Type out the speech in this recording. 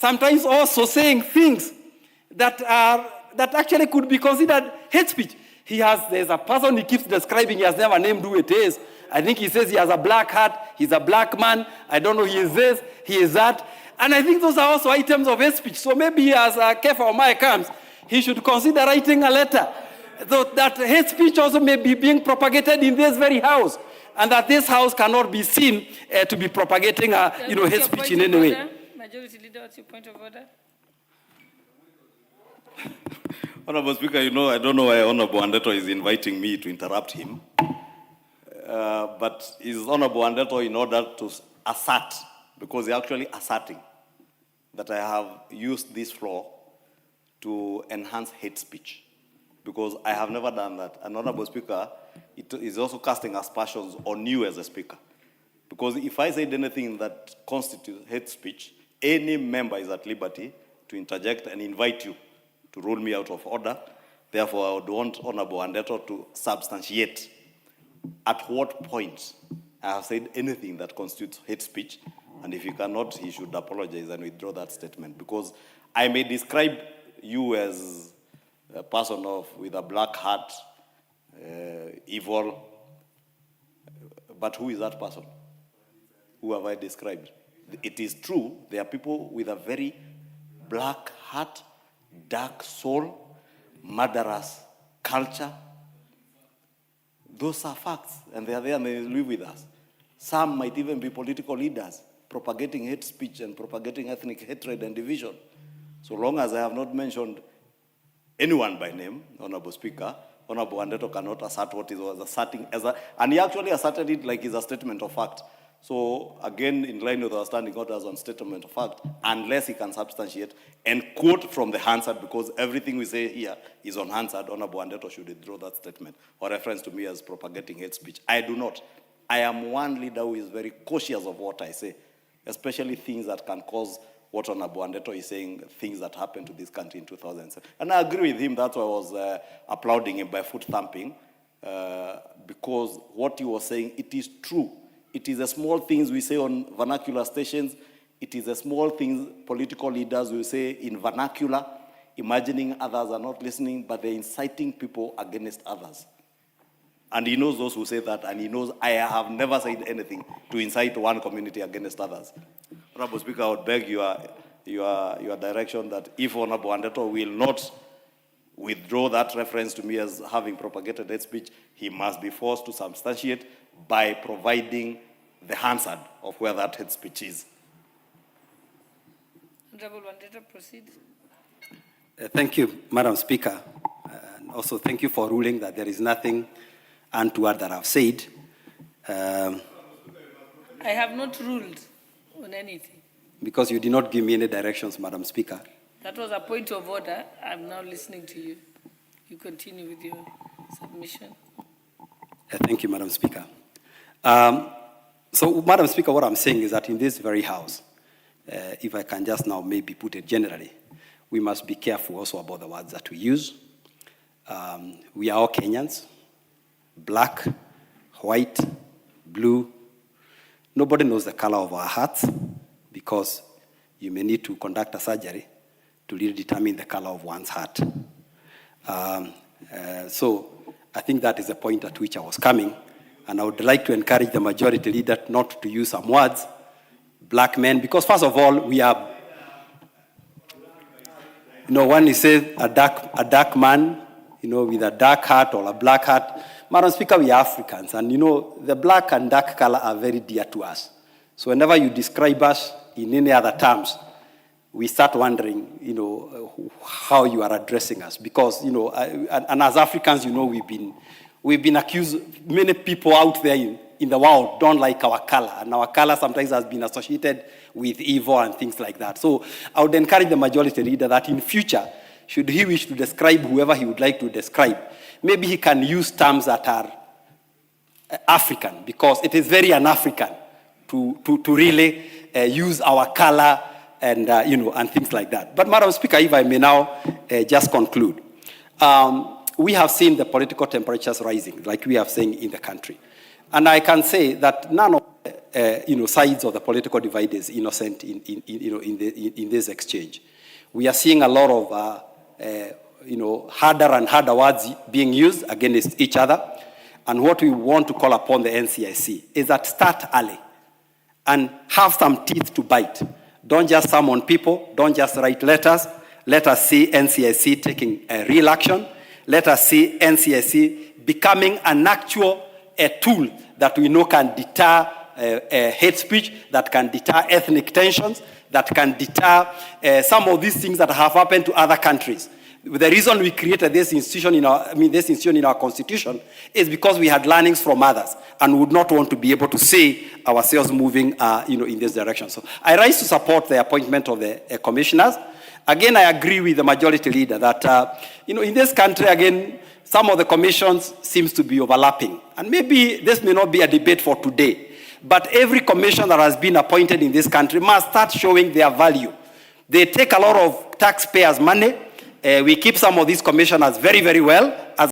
sometimes also saying things that actually could be considered hate speech. There's a person he keeps describing, he has never named who it is. I think he says he has a black hat, he's a black man, I don't know, he is this, he is that. And I think those are also items of hate speech. So maybe as Kefa Omai comes, he should consider writing a letter so that hate speech also may be being propagated in this very house, and that this house cannot be seen to be propagating hate speech in any way. Majority Leader, what's your point of order? Honorable Speaker, I don't know why Honorable Wandeto is inviting me to interrupt him. But is Honorable Wandeto in order to assert, because he's actually asserting, that I have used this floor to enhance hate speech? Because I have never done that. And Honorable Speaker, it is also casting aspersions on you as a speaker. Because if I said anything that constitutes hate speech, any member is at liberty to interject and invite you to rule me out of order. Therefore, I would want Honorable Wandeto to substantiate at what point I have said anything that constitutes hate speech. And if he cannot, he should apologize and withdraw that statement. Because I may describe you as a person with a black hat, evil, but who is that person? Who have I described? It is true, there are people with a very black heart, dark soul, murderous culture. Those are facts, and they are there and they live with us. Some might even be political leaders propagating hate speech and propagating ethnic hatred and division. So long as I have not mentioned anyone by name, Honorable Speaker, Honorable Wandeto cannot assert what he was asserting and he actually asserted it like it's a statement of fact. So again, in line with our standing orders on statement of fact, unless he can substantiate and quote from the Hansard, because everything we say here is on Hansard, Honorable Wandeto should withdraw that statement or reference to me as propagating hate speech. I do not. I am one leader who is very cautious of what I say, especially things that can cause what Honorable Wandeto is saying, things that happened to this country in 2007. And I agree with him, that's why I was applauding him by foot thumping, because what he was saying, it is true. It is the small things we say on vernacular stations. It is the small things political leaders will say in vernacular, imagining others are not listening, but they're inciting people against others. And he knows those who say that, and he knows I have never said anything to incite one community against others. Honorable Speaker, I would beg your direction that if Honorable Wandeto will not withdraw that reference to me as having propagated hate speech, he must be forced to substantiate by providing the Hansard of where that hate speech is. Honorable Wandeto, proceed. Thank you, Madam Speaker. And also thank you for ruling that there is nothing untoward that I've said. I have not ruled on anything. Because you did not give me any directions, Madam Speaker. That was a point of order. I'm now listening to you. You continue with your submission. Thank you, Madam Speaker. So, Madam Speaker, what I'm saying is that in this very house, if I can just now maybe put it generally, we must be careful also about the words that we use. We are all Kenyans, black, white, blue. Nobody knows the color of our hearts, because you may need to conduct a surgery to really determine the color of one's heart. So I think that is the point at which I was coming. And I would like to encourage the majority leader not to use some words, black men, because first of all, we are, when he says a dark man, with a dark heart or a black heart, Madam Speaker, we are Africans, and the black and dark color are very dear to us. So whenever you describe us in any other terms, we start wondering, how you are addressing us. Because, and as Africans, we've been accused, many people out there in the world don't like our color. And our color sometimes has been associated with evil and things like that. So I would encourage the majority leader that in future, should he wish to describe whoever he would like to describe, maybe he can use terms that are African, because it is very un-African to really use our color and, and things like that. But Madam Speaker, if I may now just conclude. We have seen the political temperatures rising, like we have seen in the country. And I can say that none of sides of the political divide is innocent in this exchange. We are seeing a lot of harder and harder words being used against each other. And what we want to call upon the NCIC is that start early and have some teeth to bite. Don't just summon people. Don't just write letters. Let us see NCIC taking real action. Let us see NCIC becoming an actual tool that we know can deter hate speech, that can deter ethnic tensions, that can deter some of these things that have happened to other countries. The reason we created this institution in our constitution is because we had learnings from others and would not want to be able to see ourselves moving, in this direction. So I rise to support the appointment of the commissioners. Again, I agree with the majority leader that, in this country, again, some of the commissions seems to be overlapping. And maybe this may not be a debate for today, but every commission that has been appointed in this country must start showing their value. They take a lot of taxpayers' money. We keep some of these commissioners very, very well.